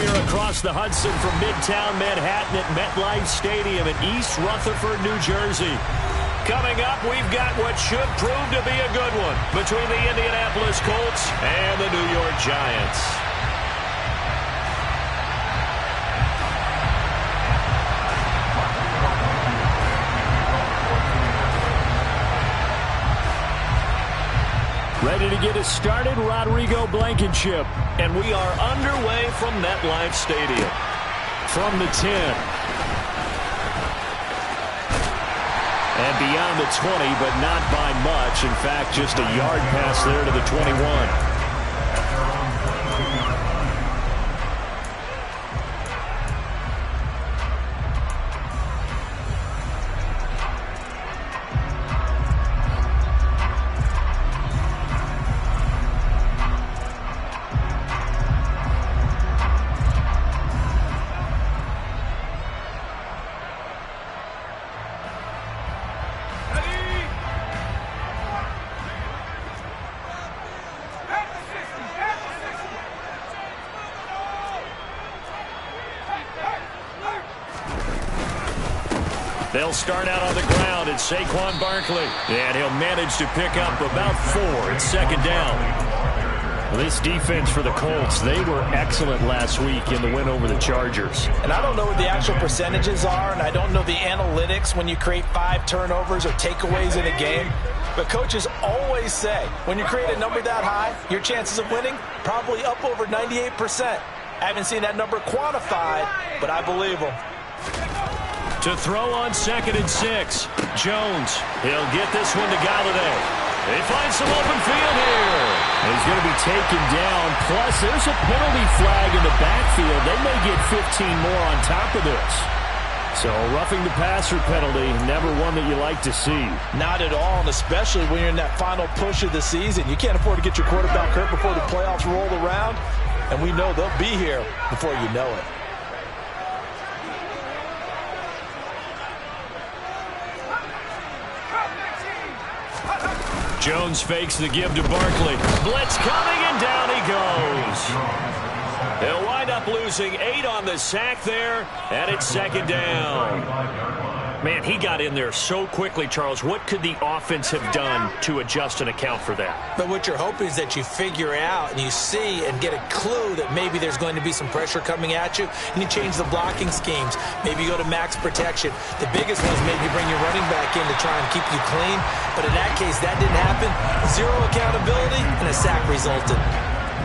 here across the Hudson from Midtown Manhattan at MetLife Stadium in East Rutherford, New Jersey. Coming up, we've got what should prove to be a good one between the Indianapolis Colts and the New York Giants. Ready to get us started, Rodrigo Blankenship. And we are underway from MetLife Stadium. From the 10. And beyond the 20, but not by much. In fact, just a yard pass there to the 21. They'll start out on the ground. It's Saquon Barkley. And he'll manage to pick up about 4. It's second down. This defense for the Colts, they were excellent last week in the win over the Chargers. And I don't know what the actual percentages are, and I don't know the analytics when you create 5 turnovers or takeaways in a game. But coaches always say, when you create a number that high, your chances of winning probably up over 98%. I haven't seen that number quantified, but I believe them. To throw on 2nd and 6. Jones. He'll get this one to Galladay. They find some open field here. He's going to be taken down. Plus, there's a penalty flag in the backfield. They may get 15 more on top of this. So, roughing the passer penalty, never one that you like to see. Not at all, and especially when you're in that final push of the season. You can't afford to get your quarterback hurt before the playoffs roll around. And we know they'll be here before you know it. Jones fakes the give to Barkley. Blitz coming, and down he goes. They'll wind up losing 8 on the sack there, and it's second down. Man, he got in there so quickly, Charles. What could the offense have done to adjust and account for that? But what you're hoping is that you figure out and you see and get a clue that maybe there's going to be some pressure coming at you, and you change the blocking schemes. Maybe you go to max protection. The biggest one is maybe bring your running back in to try and keep you clean. But in that case, that didn't happen. 0 accountability, and a sack resulted.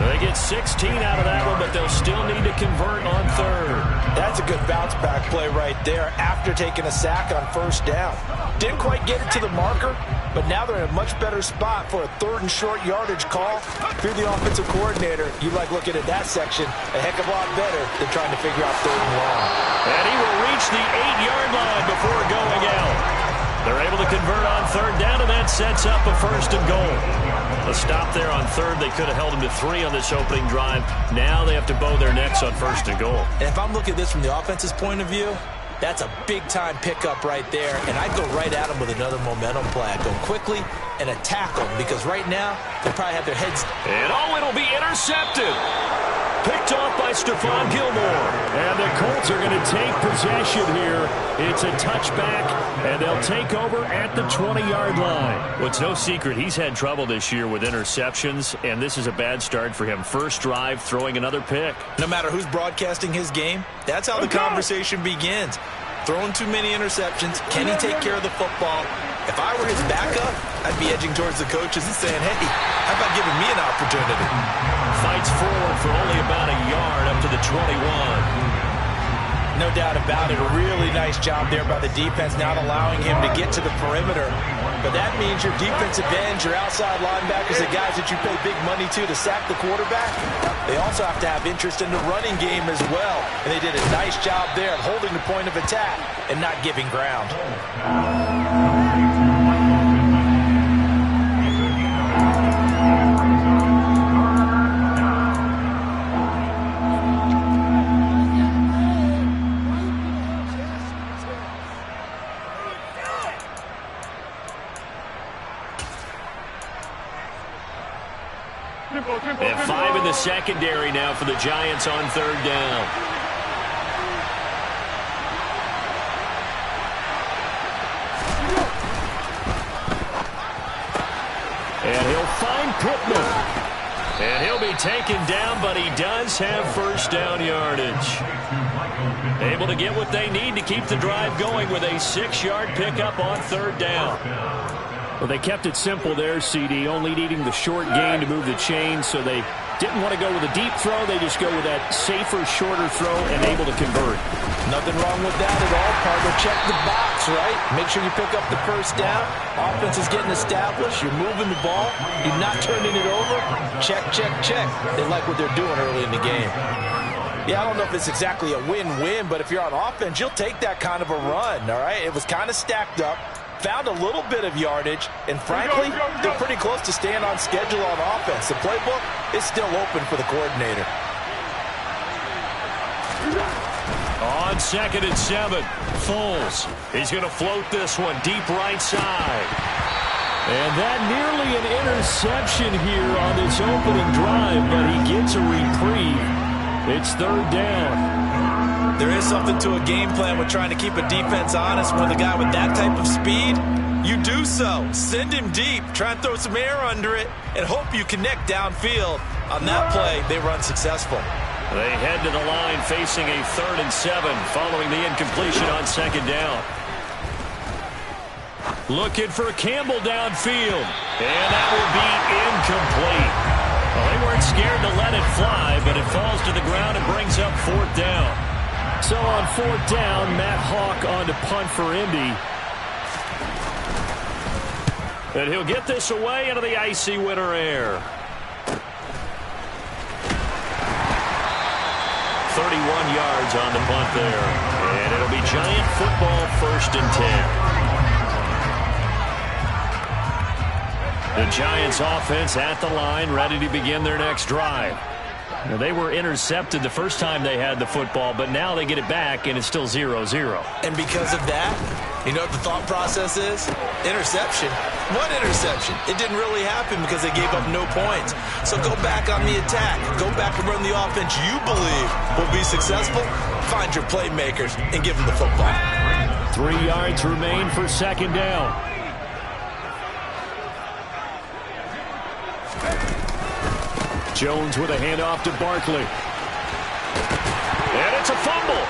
They get 16 out of that one, but they'll still need to convert on 3rd. That's a good bounce-back play right there after taking a sack on 1st down. Didn't quite get it to the marker, but now they're in a much better spot for a 3rd and short yardage call. If you're the offensive coordinator, you like looking at that section a heck of a lot better than trying to figure out 3rd and long. And he will reach the 8-yard line before going out. They're able to convert on 3rd down, and that sets up a 1st and goal. A stop there on 3rd. They could have held him to 3 on this opening drive. Now they have to bow their necks on 1st and goal. And if I'm looking at this from the offense's point of view, that's a big-time pickup right there. And I'd go right at them with another momentum play. I'd go quickly and attack them because right now they probably have their heads. And it'll be intercepted. Picked off by Stephon Gilmore. And the Colts are going to take possession here. It's a touchback, and they'll take over at the 20-yard line. Well, it's no secret he's had trouble this year with interceptions, and this is a bad start for him. First drive, throwing another pick. No matter who's broadcasting his game, that's how the conversation begins. Throwing too many interceptions. Can he take care of the football? If I were his backup, I'd be edging towards the coaches and saying, hey, how about giving me an opportunity? Fights forward for only about a yard up to the 21. No doubt about it. A really nice job there by the defense, not allowing him to get to the perimeter. But that means your defensive ends, your outside linebackers, the guys that you pay big money to sack the quarterback, they also have to have interest in the running game as well. And they did a nice job there of holding the point of attack and not giving ground. And 5 in the secondary now for the Giants on 3rd down. And he'll find Pittman. And he'll be taken down, but he does have 1st down yardage. Able to get what they need to keep the drive going with a 6-yard pickup on 3rd down. Well, they kept it simple there, CD, only needing the short gain to move the chains, so they didn't want to go with a deep throw. They just go with that safer, shorter throw and able to convert. Nothing wrong with that at all, partner. Check the box, right? Make sure you pick up the 1st down. Offense is getting established. You're moving the ball. You're not turning it over. Check, check, check. They like what they're doing early in the game. Yeah, I don't know if it's exactly a win-win, but if you're on offense, you'll take that kind of a run, all right? It was kind of stacked up. Found a little bit of yardage, and frankly, they're pretty close to staying on schedule on offense. The playbook is still open for the coordinator. On 2nd and 7, Foles. He's going to float this one deep right side. And that nearly an interception here on this opening drive, but he gets a reprieve. It's 3rd down. There is something to a game plan with trying to keep a defense honest. With a guy with that type of speed, you do so. Send him deep, try and throw some air under it, and hope you connect downfield. On that play, they run successful. They head to the line facing a 3rd and 7 following the incompletion on 2nd down. Looking for Campbell downfield, and that will be incomplete. Well, they weren't scared to let it fly, but it falls to the ground and brings up 4th down. So on 4th down, Matt Hawk on to punt for Indy. And he'll get this away into the icy winter air. 31 yards on the punt there. And it'll be Giant football, 1st and 10. The Giants offense at the line, ready to begin their next drive. Now, they were intercepted the first time they had the football, but now they get it back, and it's still 0-0. And because of that, you know what the thought process is? Interception. What interception? It didn't really happen because they gave up no points. So go back on the attack. Go back and run the offense you believe will be successful. Find your playmakers and give them the football. 3 yards remain for 2nd down. Jones with a handoff to Barkley. And it's a fumble.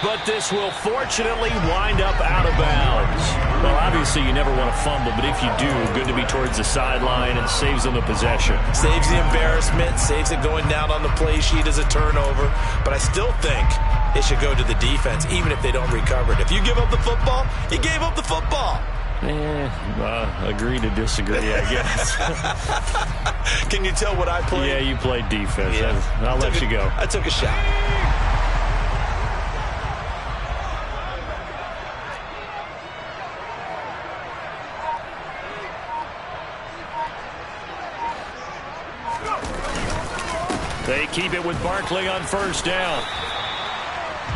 But this will fortunately wind up out of bounds. Well, obviously you never want to fumble, but if you do, good to be towards the sideline and saves them the possession. Saves the embarrassment, saves it going down on the play sheet as a turnover. But I still think it should go to the defense, even if they don't recover it. If you give up the football, you gave up the football. Agree to disagree, I guess. Can you tell what I played? Yeah, you played defense. Yeah. I'll let you go. I took a shot. They keep it with Barkley on 1st down.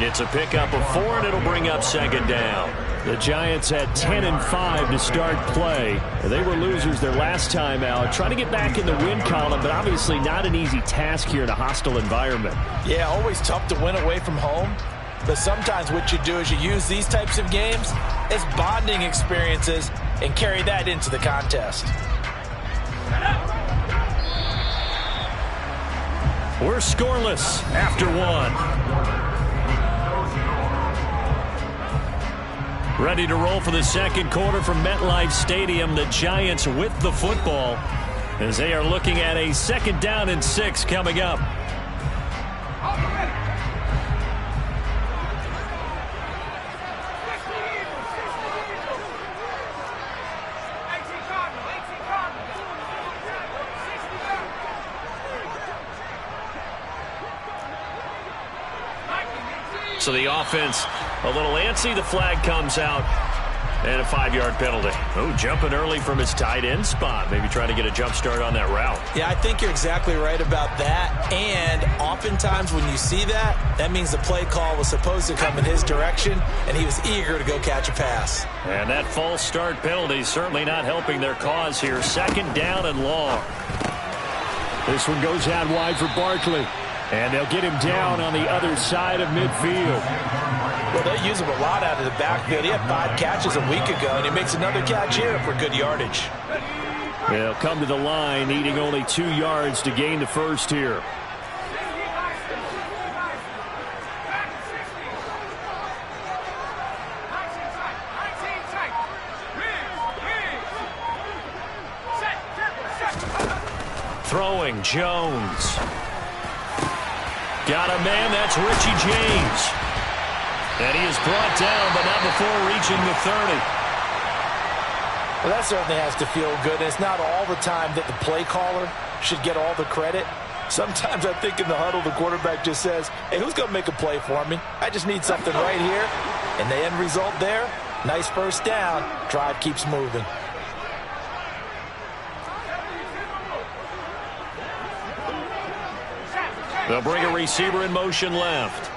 It's a pickup of 4, and it'll bring up 2nd down. The Giants had 10-5 to start play. They were losers their last time out. Trying to get back in the win column, but obviously not an easy task here in a hostile environment. Yeah, always tough to win away from home. But sometimes what you do is you use these types of games as bonding experiences and carry that into the contest. We're scoreless after 1. Ready to roll for the 2nd quarter from MetLife Stadium. The Giants with the football as they are looking at a 2nd down and 6 coming up. So the offense a little antsy. The flag comes out and a 5-yard penalty. Oh, jumping early from his tight end spot. Maybe trying to get a jump start on that route. Yeah, I think you're exactly right about that. And oftentimes when you see that, that means the play call was supposed to come in his direction, and he was eager to go catch a pass. And that false start penalty certainly not helping their cause here. 2nd down and long. This one goes out wide for Barkley. And they'll get him down on the other side of midfield. Well, they use him a lot out of the backfield. He had 5 catches a week ago, and he makes another catch here for good yardage. They'll come to the line, needing only 2 yards to gain the first here. Throwing, Jones. Got a man, that's Richie James. And he is brought down, but not before reaching the 30. Well, that certainly has to feel good. It's not all the time that the play caller should get all the credit. Sometimes I think in the huddle, the quarterback just says, hey, who's going to make a play for me? I just need something right here. And the end result there, nice first down. Drive keeps moving. They'll bring a receiver in motion left.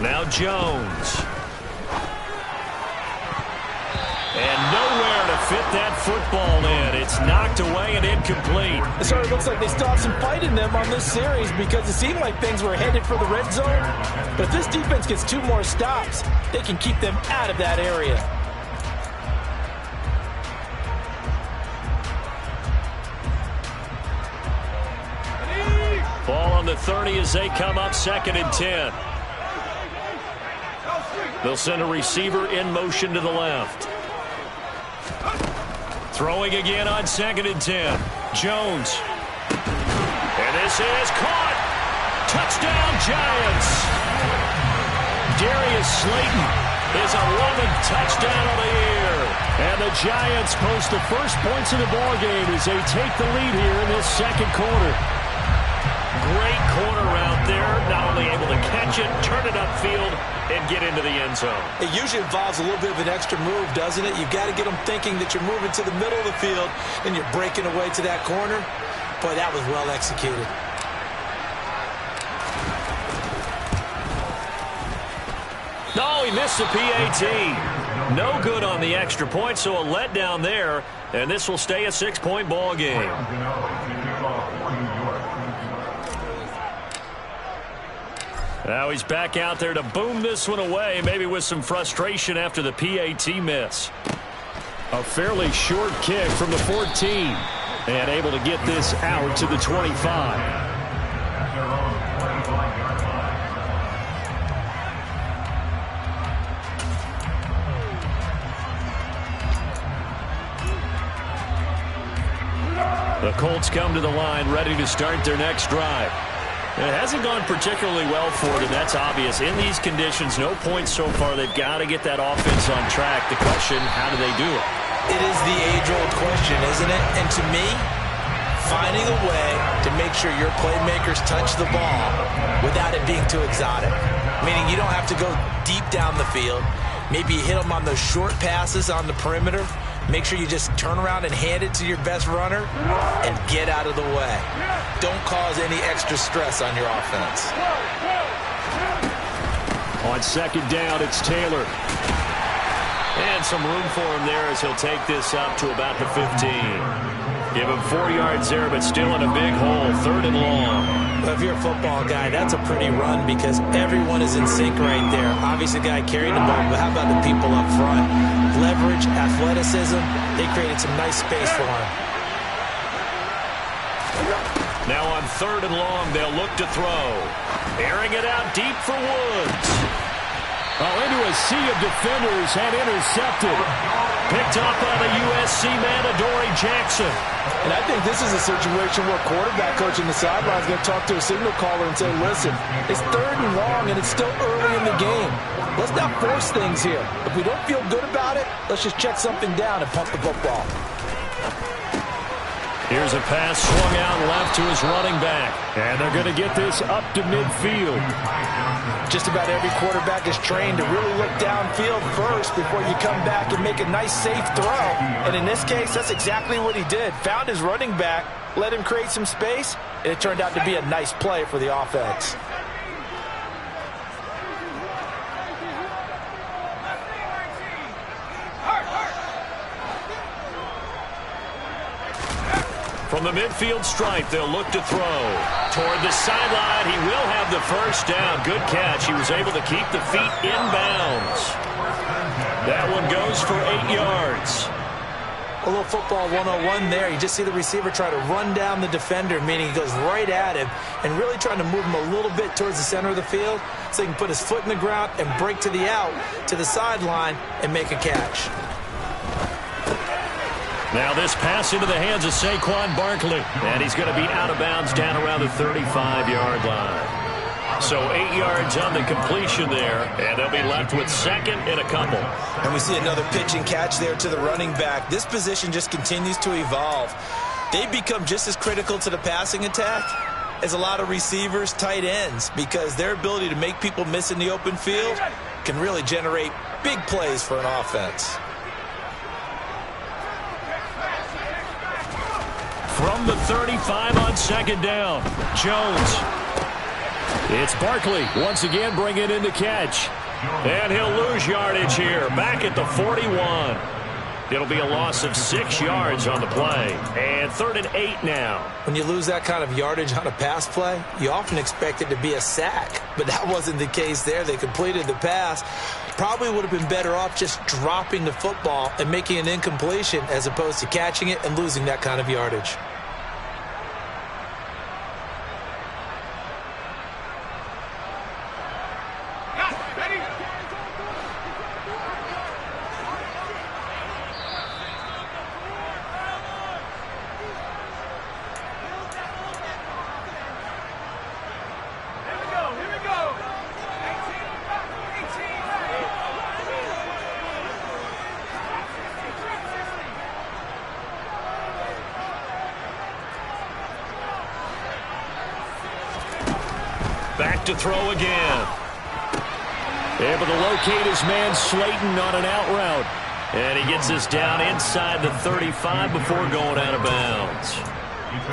Now Jones. And nowhere to fit that football in. It's knocked away and incomplete. It sort of looks like they still have some fight in them on this series because it seemed like things were headed for the red zone. But if this defense gets 2 more stops, they can keep them out of that area. Ball on the 30 as they come up 2nd and 10. They'll send a receiver in motion to the left. Throwing again on 2nd and 10. Jones. And this is caught. Touchdown, Giants. Darius Slayton, his 11th touchdown of the year. And the Giants post the first points of the ballgame as they take the lead here in this 2nd quarter. Great corner out there, not only able to catch it, turn it upfield, and get into the end zone. It usually involves a little bit of an extra move, doesn't it? You've got to get them thinking that you're moving to the middle of the field and you're breaking away to that corner. Boy, that was well executed. No, he missed the PAT. No good on the extra point, so a letdown there, and this will stay a 6-point ball game. Now he's back out there to boom this one away, maybe with some frustration after the PAT miss. A fairly short kick from the 14, and able to get this out to the 25. The Colts come to the line, ready to start their next drive. It hasn't gone particularly well for them, that's obvious. In these conditions, no points so far. They've got to get that offense on track. The question, how do they do it? It is the age-old question, isn't it? And to me, finding a way to make sure your playmakers touch the ball without it being too exotic. Meaning you don't have to go deep down the field. Maybe you hit them on those short passes on the perimeter. Make sure you just turn around and hand it to your best runner and get out of the way. Don't cause any extra stress on your offense. On 2nd down, it's Taylor. And some room for him there as he'll take this up to about the 15. Give him 4 yards there, but still in a big hole. 3rd and long. Well, if you're a football guy, that's a pretty run because everyone is in sync right there. Obviously, the guy carrying the ball, but how about the people up front? Leverage, athleticism, they created some nice space for him. Now on 3rd and long, they'll look to throw. Airing it out deep for Woods. Oh, into a sea of defenders and intercepted. Picked up by the USC man, Adoree Jackson. And I think this is a situation where quarterback coach in the sideline is going to talk to a signal caller and say, listen, it's 3rd and long and it's still early in the game. Let's not force things here. If we don't feel good about it, let's just check something down and pump the football. Here's a pass swung out left to his running back. And they're going to get this up to midfield. Just about every quarterback is trained to really look downfield first before you come back and make a nice, safe throw. And in this case, that's exactly what he did. Found his running back, let him create some space, and it turned out to be a nice play for the offense. From From the midfield stripe, they'll look to throw. Toward the sideline, he will have the first down. Good catch. He was able to keep the feet in bounds. That one goes for 8 yards. A little football 101 there. You just see the receiver try to run down the defender, meaning he goes right at him and really trying to move him a little bit towards the center of the field so he can put his foot in the ground and break to the out, to the sideline, and make a catch. Now this pass into the hands of Saquon Barkley, and he's going to be out of bounds down around the 35-yard line. So 8 yards on the completion there, and they'll be left with second and a couple. And we see another pitch and catch there to the running back. This position just continues to evolve. They've become just as critical to the passing attack as a lot of receivers, tight ends, because their ability to make people miss in the open field can really generate big plays for an offense. From the 35 on second down, Jones. It's Barkley once again bringing in the catch. And he'll lose yardage here, back at the 41. It'll be a loss of 6 yards on the play. And 3rd and 8 now. When you lose that kind of yardage on a pass play, you often expect it to be a sack. But that wasn't the case there. They completed the pass. Probably would have been better off just dropping the football and making an incompletion as opposed to catching it and losing that kind of yardage. Back to throw again. Able to locate his man Slayton on an out route. And he gets this down inside the 35 before going out of bounds.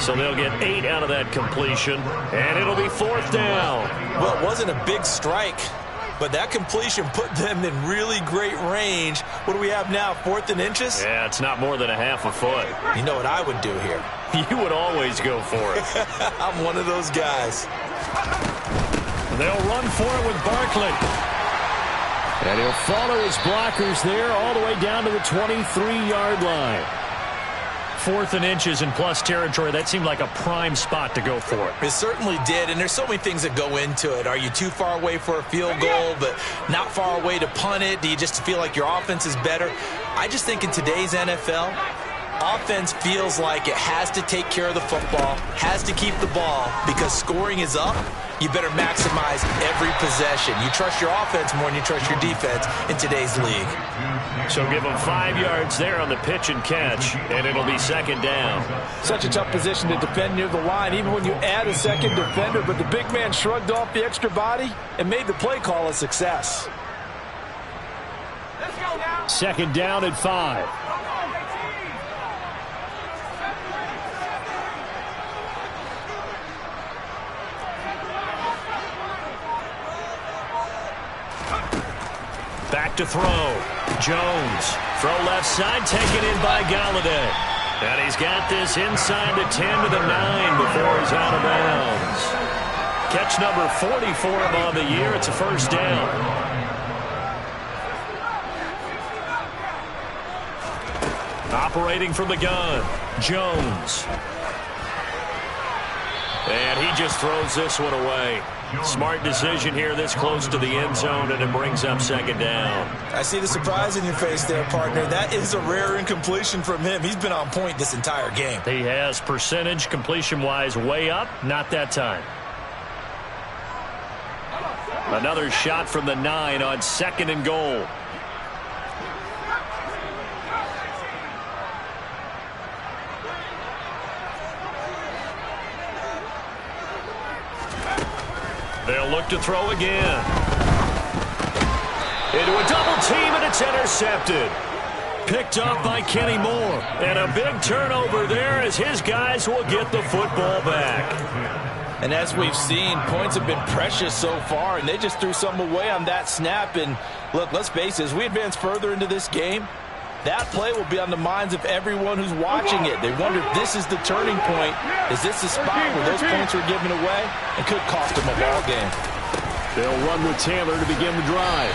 So they'll get 8 out of that completion. And it'll be 4th down. Well, it wasn't a big strike, but that completion put them in really great range. What do we have now, 4th and inches? Yeah, it's not more than a half a foot. You know what I would do here? You would always go for it. I'm one of those guys. They'll run for it with Barkley. And he'll follow his blockers there all the way down to the 23-yard line. 4th and inches in plus territory. That seemed like a prime spot to go for it. It certainly did, and there's so many things that go into it. Are you too far away for a field goal, but not far away to punt it? Do you just feel like your offense is better? I just think in today's NFL, offense feels like it has to take care of the football, has to keep the ball, because scoring is up. You better maximize every possession. You trust your offense more than you trust your defense in today's league. So give them 5 yards there on the pitch and catch, and it'll be 2nd down. Such a tough position to defend near the line, even when you add a second defender, but the big man shrugged off the extra body and made the play call a success. 2nd down at 5. Back to throw. Jones. Throw left side, taken in by Galladay. And he's got this inside the 10 to the 9 before he's out of bounds. Catch number 40 for him on the year. It's a 1st down. Operating from the gun, Jones. And he just throws this one away. Smart decision here this close to the end zone, and it brings up 2nd down. I see the surprise in your face there, partner. That is a rare incompletion from him. He's been on point this entire game. He has percentage completion-wise way up, not that time. Another shot from the 9 on 2nd and goal. They'll look to throw again. Into a double team, and it's intercepted. Picked up by Kenny Moore. And a big turnover there as his guys will get the football back. And as we've seen, points have been precious so far, and they just threw some away on that snap. And look, let's face it, as we advance further into this game, That play will be on the minds of everyone who's watching it. They wonder if this is the turning point. Is this the spot where those points were given away and could cost them a ball game? They'll run with Taylor to begin the drive.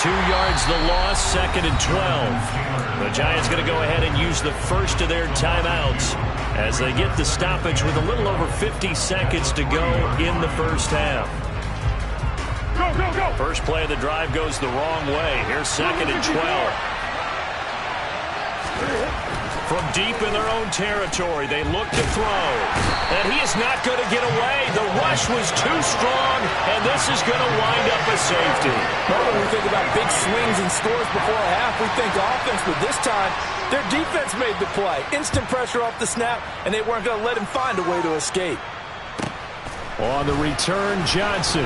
2 yards the loss, 2nd and 12. The Giants going to go ahead and use the first of their timeouts as they get the stoppage with a little over 50 seconds to go in the first half. Go, go, go. First play of the drive goes the wrong way. Here's 2nd and 12. From deep in their own territory, they look to throw. And he is not going to get away. The rush was too strong, and this is going to wind up a safety. Normally we think about big swings and scores before a half. We think offense, but this time their defense made the play. Instant pressure off the snap, and they weren't going to let him find a way to escape. On the return, Johnson.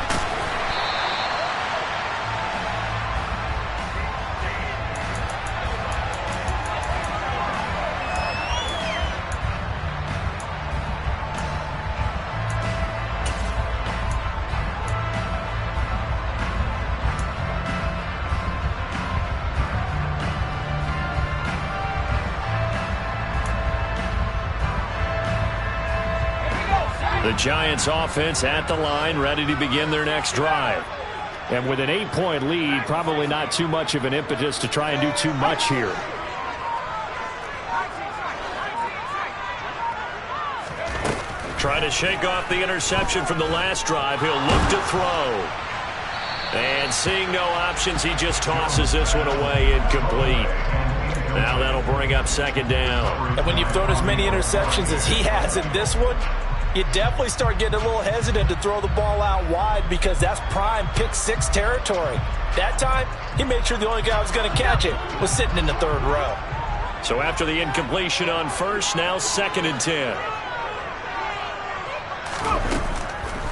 The Giants offense at the line, ready to begin their next drive. And with an 8-point lead, probably not too much of an impetus to try and do too much here. Trying to shake off the interception from the last drive. He'll look to throw. And seeing no options, he just tosses this one away, incomplete. Now that'll bring up 2nd down. And when you've thrown as many interceptions as he has in this one, you definitely start getting a little hesitant to throw the ball out wide because that's prime pick 6 territory. That time, he made sure the only guy who was going to catch it was sitting in the 3rd row. So after the incompletion on first, now 2nd and 10.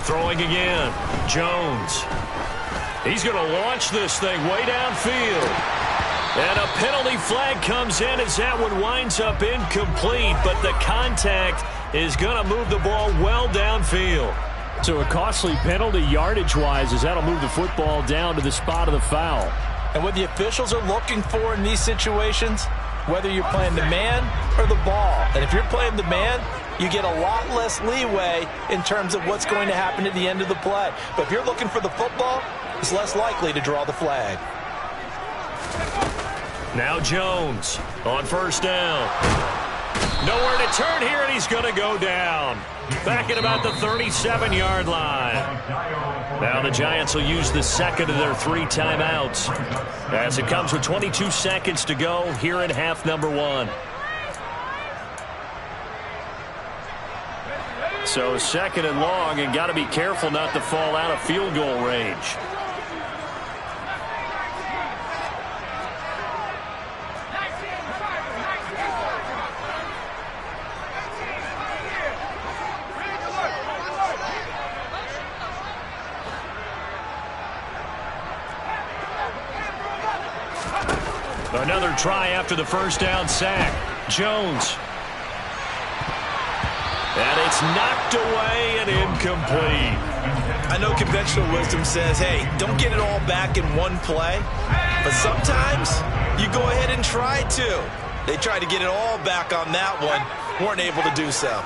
Throwing again. Jones. He's going to launch this thing way downfield. And a penalty flag comes in as that one winds up incomplete, but the contact is going to move the ball well downfield. So a costly penalty yardage-wise as that'll move the football down to the spot of the foul. And what the officials are looking for in these situations, whether you're playing the man or the ball. And if you're playing the man, you get a lot less leeway in terms of what's going to happen at the end of the play. But if you're looking for the football, it's less likely to draw the flag. Now Jones on first down. Nowhere to turn here, and he's going to go down. Back at about the 37-yard line. Now the Giants will use the 2nd of their 3 timeouts as it comes with 22 seconds to go here in half number 1. So 2nd and long, and got to be careful not to fall out of field goal range. Another try after the first down sack. Jones. And it's knocked away and incomplete. I know conventional wisdom says, hey, don't get it all back in one play. But sometimes you go ahead and try to. They tried to get it all back on that one. Weren't able to do so.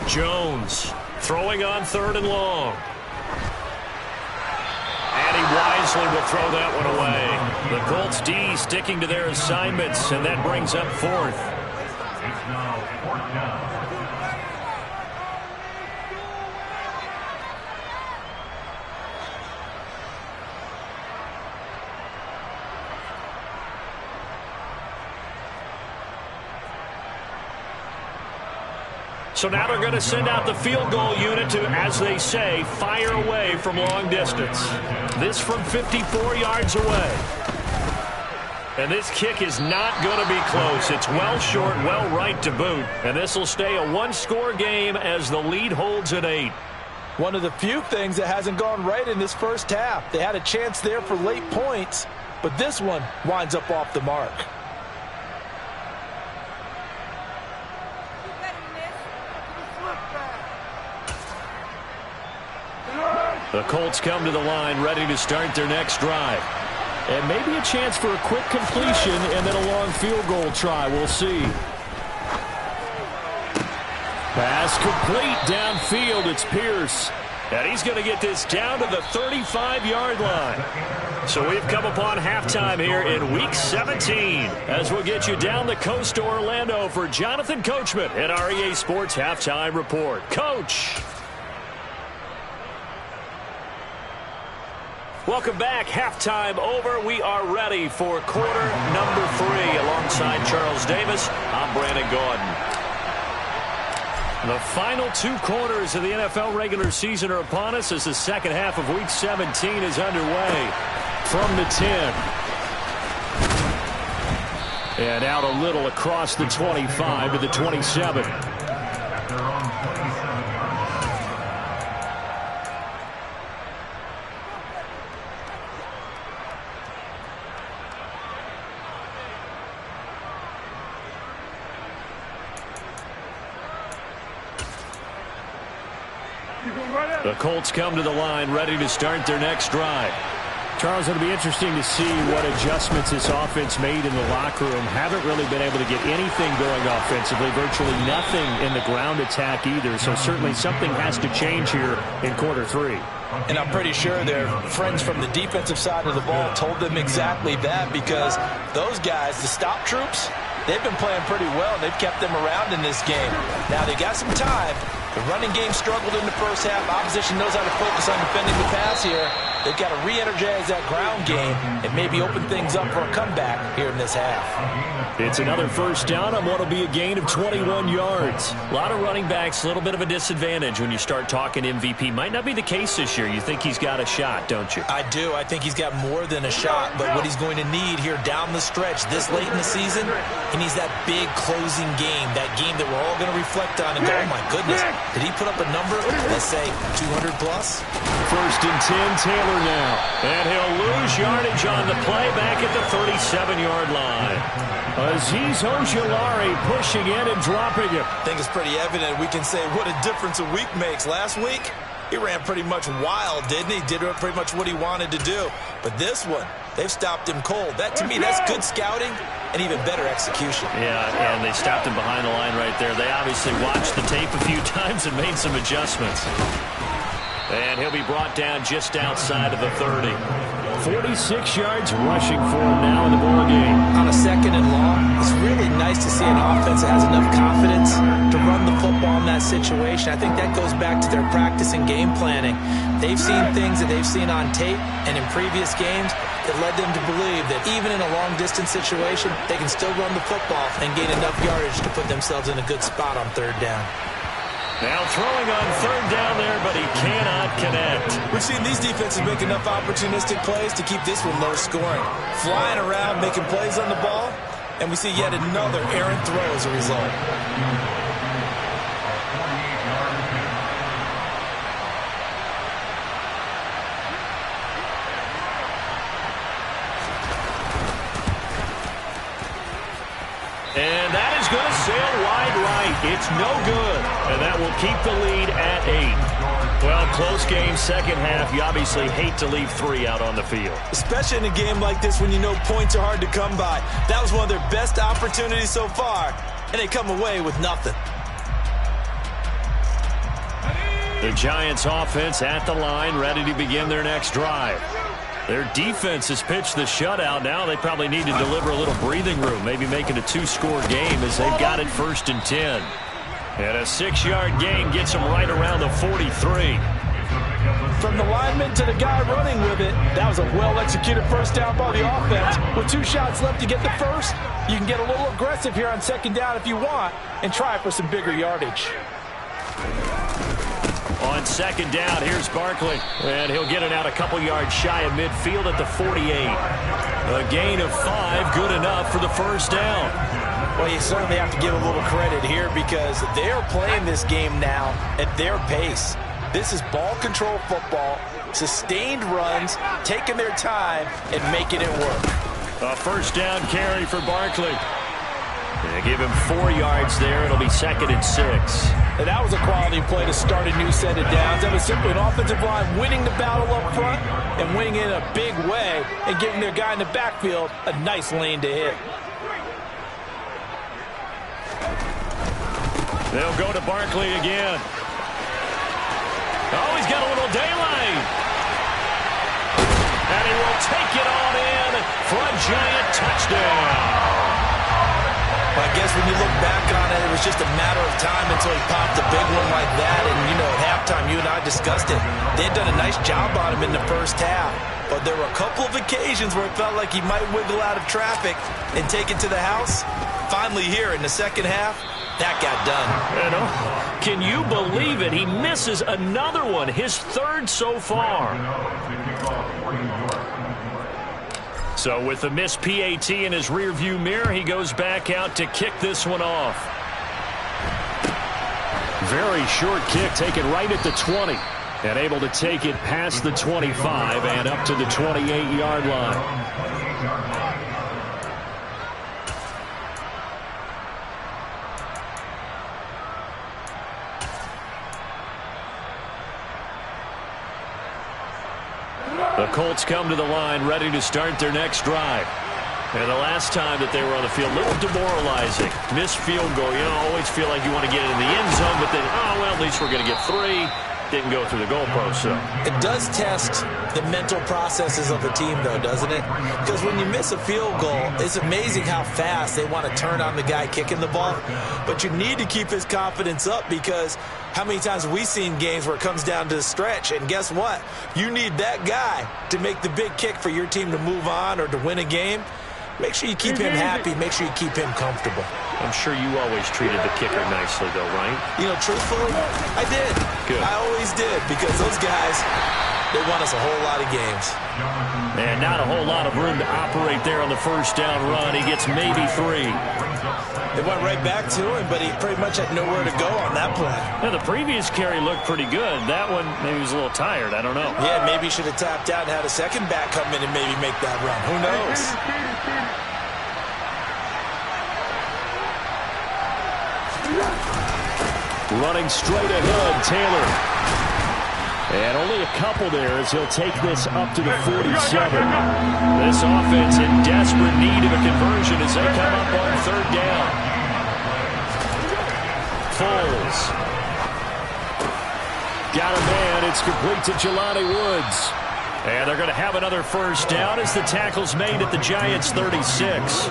Jones throwing on 3rd and long. And he wisely will throw that one away. The Colts D sticking to their assignments, and that brings up 4th. So now they're going to send out the field goal unit to, as they say, fire away from long distance. This from 54 yards away. And this kick is not going to be close. It's well short, well right to boot. And this will stay a 1-score game as the lead holds at 8. One of the few things that hasn't gone right in this first half. They had a chance there for late points, but this one winds up off the mark. The Colts come to the line ready to start their next drive. And maybe a chance for a quick completion and then a long field goal try. We'll see. Pass complete downfield. It's Pierce. And he's going to get this down to the 35-yard line. So we've come upon halftime here in Week 17 as we'll get you down the coast to Orlando for Jonathan Coachman at our EA Sports Halftime Report. Coach. Welcome back. Halftime over. We are ready for quarter number 3. Alongside Charles Davis, I'm Brandon Gordon. The final 2 quarters of the NFL regular season are upon us as the second half of Week 17 is underway. From the 10. And out a little across the 25 to the 27. The Colts come to the line ready to start their next drive. Charles, it'll be interesting to see what adjustments this offense made in the locker room. Haven't really been able to get anything going offensively, virtually nothing in the ground attack either. So certainly something has to change here in quarter 3. And I'm pretty sure their friends from the defensive side of the ball told them exactly that, because those guys, the stop troops, they've been playing pretty well. They've kept them around in this game. Now they got some time. The running game struggled in the first half. Opposition knows how to focus on defending the pass here. They've got to re-energize that ground game and maybe open things up for a comeback here in this half. It's another first down on what will be a gain of 21 yards. A lot of running backs, a little bit of a disadvantage when you start talking MVP. Might not be the case this year. You think he's got a shot, don't you? I do. I think he's got more than a shot. But what he's going to need here down the stretch this late in the season, he needs that big closing game, that game that we're all going to reflect on and go, oh, my goodness, did he put up a number, let's say, 200 plus? First and 10, Taylor now. And he'll lose yardage on the play back at the 37-yard line. Azeez Ojulari pushing in and dropping it. I think it's pretty evident. We can say what a difference a week makes. Last week, he ran pretty much wild, didn't he? Did pretty much what he wanted to do. But this one, they've stopped him cold. That, to me, that's good scouting and even better execution. Yeah, and they stopped him behind the line right there. They obviously watched the tape a few times and made some adjustments. And he'll be brought down just outside of the 30. 46 yards rushing for him now in the ball game. On a second and long, it's really nice to see an offense that has enough confidence to run the football in that situation. I think that goes back to their practice and game planning. They've seen things that they've seen on tape and in previous games that led them to believe that even in a long-distance situation, they can still run the football and gain enough yardage to put themselves in a good spot on third down. Now throwing on third down there, but he cannot connect. We've seen these defenses make enough opportunistic plays to keep this one low scoring. Flying around, making plays on the ball, and we see yet another errant throw as a result. And that is going to sail wide right. It's no good. And that will keep the lead at 8. Well, close game, second half. You obviously hate to leave 3 out on the field. Especially in a game like this when you know points are hard to come by. That was one of their best opportunities so far, and they come away with nothing. The Giants offense at the line, ready to begin their next drive. Their defense has pitched the shutout. Now they probably need to deliver a little breathing room, maybe make it a 2-score game as they've got it first and 10. And a 6-yard gain gets them right around the 43. From the lineman to the guy running with it, that was a well-executed first down by the offense. With 2 shots left to get the first, you can get a little aggressive here on second down if you want and try for some bigger yardage. On second down, here's Barkley. And he'll get it out a couple yards shy of midfield at the 48. A gain of 5, good enough for the first down. Well, you certainly have to give a little credit here because they're playing this game now at their pace. This is ball control football, sustained runs, taking their time and making it work. A first down carry for Barkley. They give him 4 yards there. It'll be 2nd and 6. And that was a quality play to start a new set of downs. That was simply an offensive line winning the battle up front and winning it in a big way and giving their guy in the backfield a nice lane to hit. They'll go to Barkley again. Oh, he's got a little daylight. And he will take it on in for a Giant touchdown. I guess when you look back on it, it was just a matter of time until he popped a big one like that. And, you know, at halftime, you and I discussed it. They had done a nice job on him in the first half. But there were a couple of occasions where it felt like he might wiggle out of traffic and take it to the house. Finally here in the second half, that got done. Can you believe it? He misses another one, his 3rd so far. So with the missed PAT in his rearview mirror, he goes back out to kick this one off. Very short kick, taken right at the 20. And able to take it past the 25 and up to the 28-yard line. The Colts come to the line ready to start their next drive. And the last time that they were on the field, a little demoralizing. Missed field goal. You know, always feel like you want to get it in the end zone, but then, oh, well, at least we're going to get 3. Didn't go through the goalpost, so. It does test the mental processes of a team, though, doesn't it? Because when you miss a field goal, it's amazing how fast they want to turn on the guy kicking the ball. But you need to keep his confidence up because how many times have we seen games where it comes down to the stretch? And guess what? You need that guy to make the big kick for your team to move on or to win a game. Make sure you keep him happy. Make sure you keep him comfortable. I'm sure you always treated the kicker nicely, though, right? You know, truthfully, I did. Good. I always did because those guys, they won us a whole lot of games. And not a whole lot of room to operate there on the first down run. He gets maybe 3. They went right back to him, but he pretty much had nowhere to go on that play. Yeah, the previous carry looked pretty good. That one, maybe he was a little tired. I don't know. Yeah, maybe he should have tapped out and had a second back come in and maybe make that run. Who knows? Running straight ahead, Taylor. And only a couple there as he'll take this up to the 47. This offense in desperate need of a conversion as they come up on 3rd down. Foles. Got a man. It's complete to Jelani Woods. And they're going to have another first down as the tackle's made at the Giants' 36.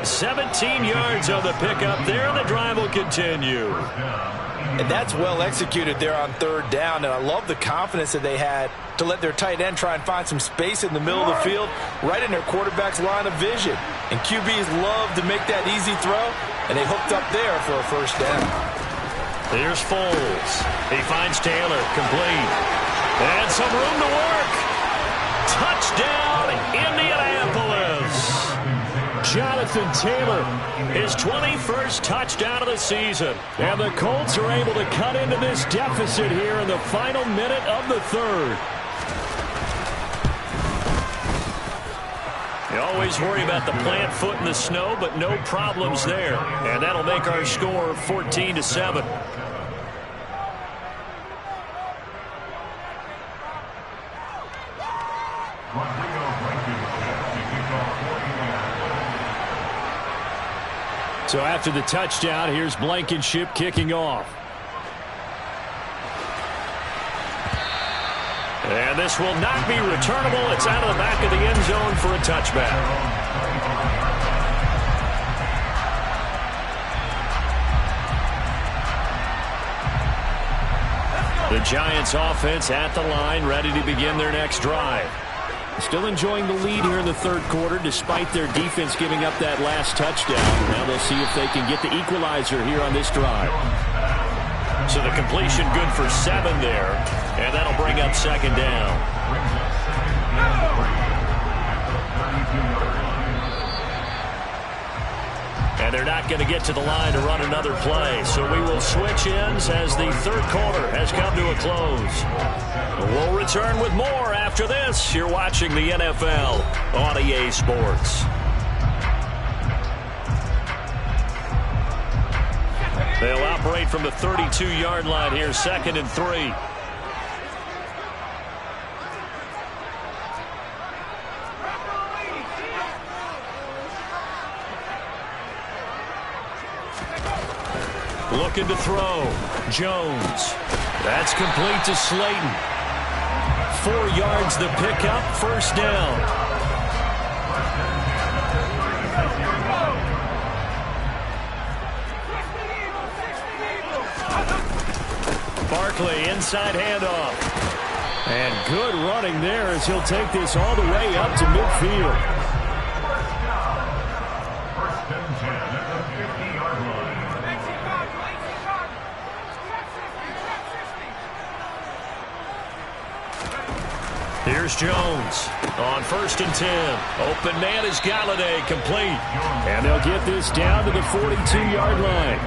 17 yards on the pickup there. The drive will continue. And that's well executed there on 3rd down. And I love the confidence that they had to let their tight end try and find some space in the middle of the field, right in their quarterback's line of vision. And QBs love to make that easy throw, and they hooked up there for a first down. Here's Foles. He finds Taylor, complete. And some room to work. Touchdown, Indianapolis. Jonathan Taylor, his 21st touchdown of the season. And the Colts are able to cut into this deficit here in the final minute of the 3rd. You always worry about the plant foot in the snow, but no problems there. And that'll make our score 14-7. So after the touchdown, here's Blankenship kicking off. And this will not be returnable. It's out of the back of the end zone for a touchback. The Giants offense at the line, ready to begin their next drive. Still enjoying the lead here in the 3rd quarter, despite their defense giving up that last touchdown. Now they'll see if they can get the equalizer here on this drive. So the completion good for 7 there, and that'll bring up 2nd down. And they're not going to get to the line to run another play. So we will switch ends as the 3rd quarter has come to a close. We'll return with more after this. You're watching the NFL on EA Sports. They'll operate from the 32-yard line here, 2nd and 3. Looking to throw. Jones. That's complete to Slayton. 4 yards the pickup, 1st down. Barkley, inside handoff. And good running there as he'll take this all the way up to midfield. Here's Jones on 1st and 10. Open man is Galladay, complete. And they'll get this down to the 42-yard line.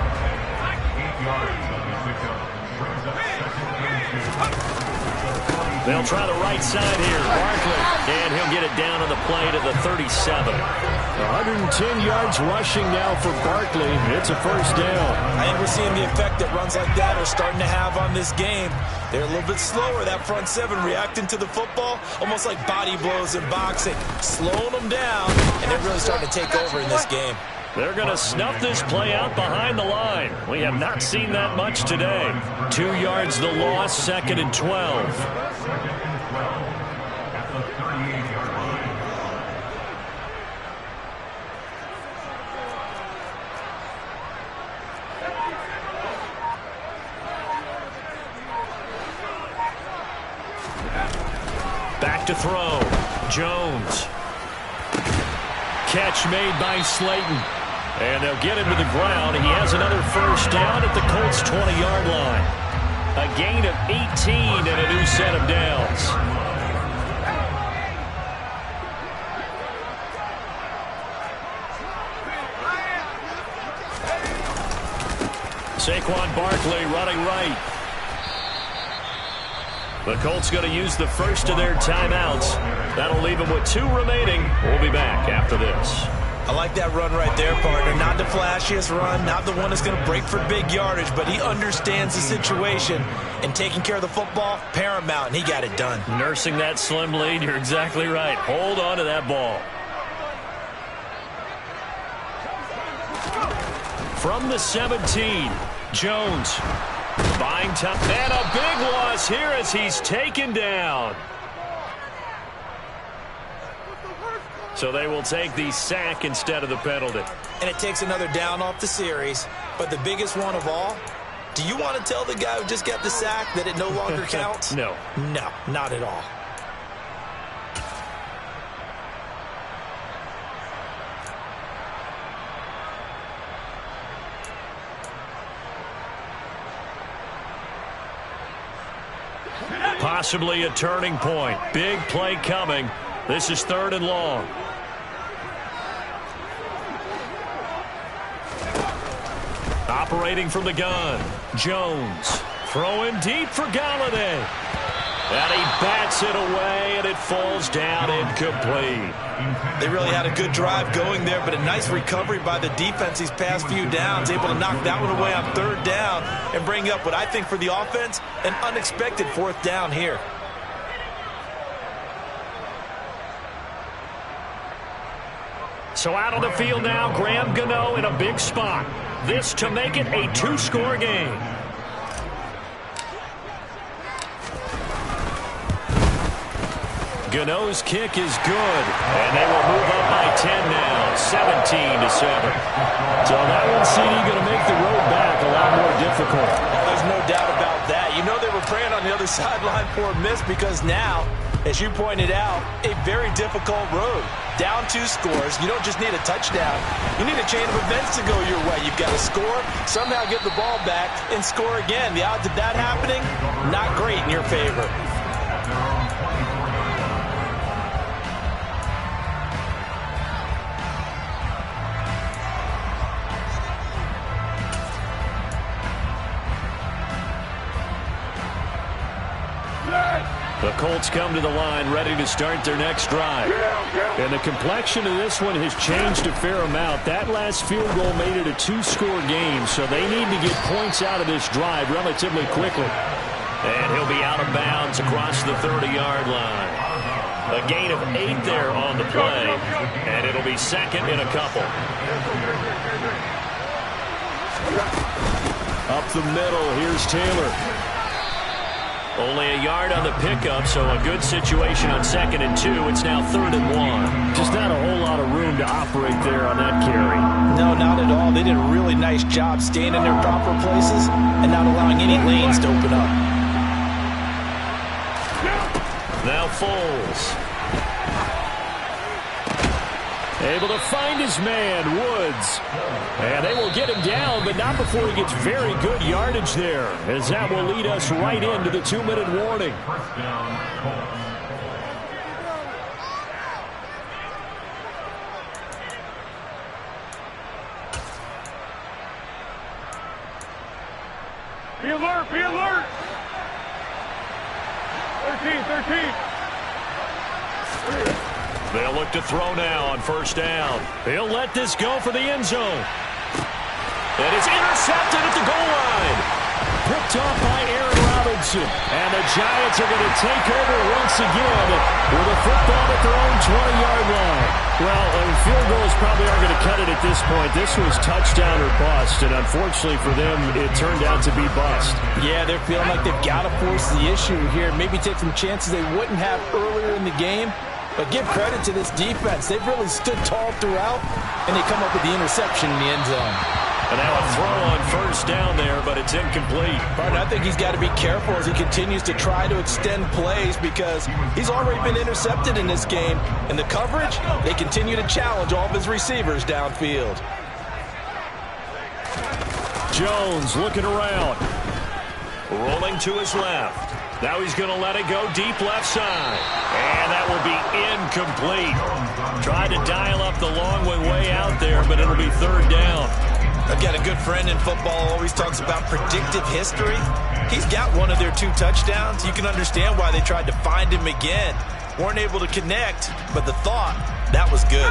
They'll try the right side here. Barkley. And he'll get it down on the play to the 37. 110 yards rushing now for Barkley. It's a 1st down. I think we're seeing the effect that runs like that are starting to have on this game. They're a little bit slower, that front 7, reacting to the football, almost like body blows in boxing, slowing them down, and they're really starting to take over in this game. They're going to snuff this play out behind the line. We have not seen that much today. 2 yards the loss, 2nd and 12. Back to throw. Jones. Catch made by Slayton. And they'll get him to the ground. He has another 1st down at the Colts' 20-yard line. A gain of 18 and a new set of downs. Saquon Barkley running right. The Colts going to use the first of their timeouts. That'll leave them with 2 remaining. We'll be back after this. I like that run right there, partner. Not the flashiest run, not the one that's going to break for big yardage, but he understands the situation, and taking care of the football, paramount, and he got it done. Nursing that slim lead, you're exactly right. Hold on to that ball. From the 17, Jones. Buying time. And a big loss here as he's taken down. So they will take the sack instead of the penalty. And it takes another down off the series. But the biggest one of all, do you want to tell the guy who just got the sack that it no longer counts? No. No, not at all. Possibly a turning point. Big play coming. This is 3rd and long. Operating from the gun. Jones. Throwing deep for Galladay. And he bats it away, and it falls down incomplete. They really had a good drive going there, but a nice recovery by the defense these past few downs, able to knock that one away on 3rd down and bring up what I think for the offense, an unexpected 4th down here. So out on the field now, Graham Gano in a big spot. This to make it a 2-score game. Gano's kick is good, and they will move up by 10 now, 17-7. So that one, CD, going to make the road back a lot more difficult. Oh, there's no doubt about that. You know they were praying on the other sideline for a miss because now, as you pointed out, a very difficult road. Down 2 scores. You don't just need a touchdown. You need a chain of events to go your way. You've got to score, somehow get the ball back, and score again. The odds of that happening, not great in your favor. The Colts come to the line ready to start their next drive. And the complexion of this one has changed a fair amount. That last field goal made it a two-score game, so they need to get points out of this drive relatively quickly. And he'll be out of bounds across the 30-yard line. A gain of 8 there on the play, and it'll be second in a couple. Up the middle, here's Taylor. Only a yard on the pickup, so a good situation on 2nd and 2. It's now 3rd and 1. Just not a whole lot of room to operate there on that carry. No, not at all. They did a really nice job staying in their proper places and not allowing any lanes to open up. Now Foles. Able to find his man, Woods. And they will get him down, but not before he gets very good yardage there, as that will lead us right into the 2-minute warning. Be alert, be alert. 13. They'll look to throw now on 1st down. He'll let this go for the end zone. And it's intercepted at the goal line. Picked off by Aaron Robinson. And the Giants are going to take over once again with a football at their own 20-yard line. Well, field goals probably aren't going to cut it at this point. This was touchdown or bust, and unfortunately for them, it turned out to be bust. Yeah, they're feeling like they've got to force the issue here. Maybe take some chances they wouldn't have earlier in the game. But give credit to this defense. They've really stood tall throughout, and they come up with the interception in the end zone. And now a throw on 1st down there, but it's incomplete. But I think he's got to be careful as he continues to try to extend plays because he's already been intercepted in this game. And the coverage, they continue to challenge all of his receivers downfield. Jones looking around. Rolling to his left. Now he's going to let it go deep left side. And that will be incomplete. Tried to dial up the long way out there, but it'll be 3rd down. I've got a good friend in football, always talks about predictive history. He's got one of their 2 touchdowns. You can understand why they tried to find him again. Weren't able to connect, but the thought, that was good.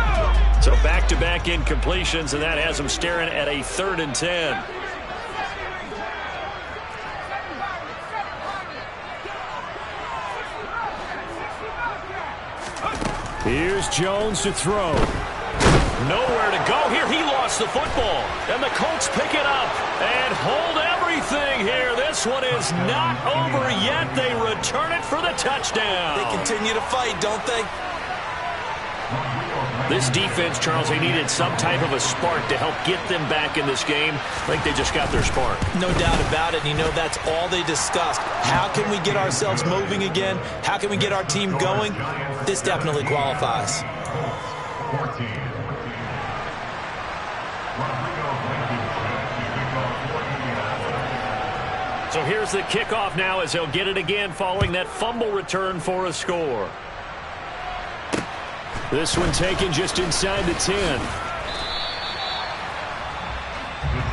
So back-to-back incompletions, and that has them staring at a 3rd and 10. Here's Jones to throw. Nowhere to go here. He lost the football. And the Colts pick it up and hold everything here. This one is not over yet. They return it for the touchdown. They continue to fight, don't they? This defense, Charles, they needed some type of a spark to help get them back in this game. I think they just got their spark. No doubt about it. You know, that's all they discussed. How can we get ourselves moving again? How can we get our team going? This definitely qualifies. So here's the kickoff now as they'll get it again following that fumble return for a score. This one taken just inside the 10. The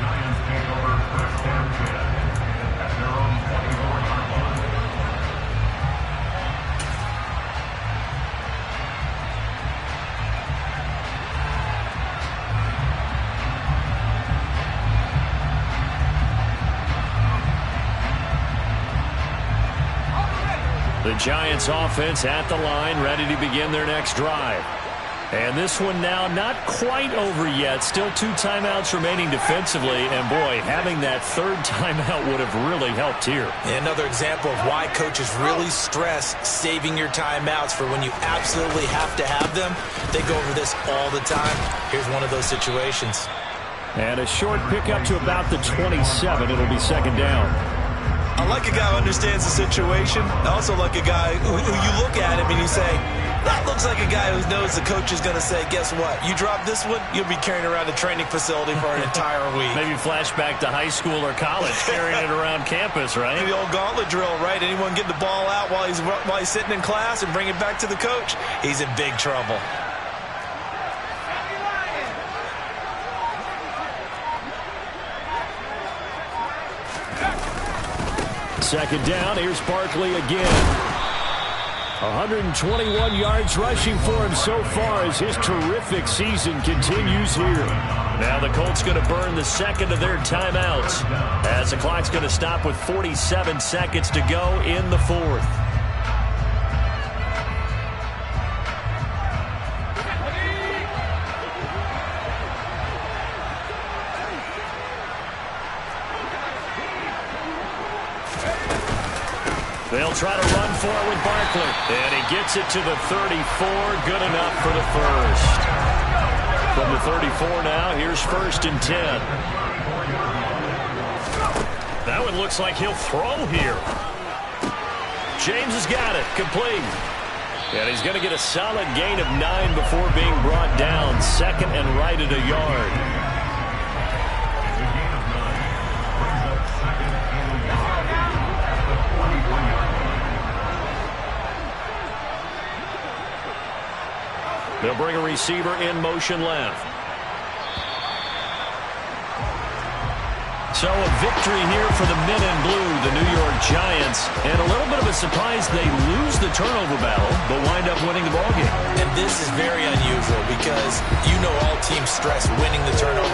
Giants take over 1st and 10 at their own 24-yard line. The Giants offense at the line, ready to begin their next drive. And this one now not quite over yet. Still 2 timeouts remaining defensively. And, boy, having that 3rd timeout would have really helped here. Another example of why coaches really stress saving your timeouts for when you absolutely have to have them. They go over this all the time. Here's one of those situations. And a short pickup to about the 27. It'll be 2nd down. I like a guy who understands the situation. I also like a guy who you look at him and you say, that looks like a guy who knows the coach is going to say, guess what? You drop this one, you'll be carrying around a training facility for an entire week. Maybe flashback to high school or college, carrying it around campus, right? The old gauntlet drill, right? Anyone get the ball out while he's sitting in class and bring it back to the coach? He's in big trouble. Second down, here's Barkley again. 121 yards rushing for him so far as his terrific season continues here. Now the Colts going to burn the second of their timeouts as the clock's going to stop with 47 seconds to go in the fourth. They'll try to run for it with Barkley. And he gets it to the 34. Good enough for the first. From the 34 now, here's 1st and 10. That one looks like he'll throw here. James has got it. Complete. And he's going to get a solid gain of 9 before being brought down. 2nd and right at a yard. They'll bring a receiver in motion left. So a victory here for the men in blue, the New York Giants. And a little bit of a surprise, they lose the turnover battle, but wind up winning the ballgame. And this is very unusual because you know all teams stress winning the turnover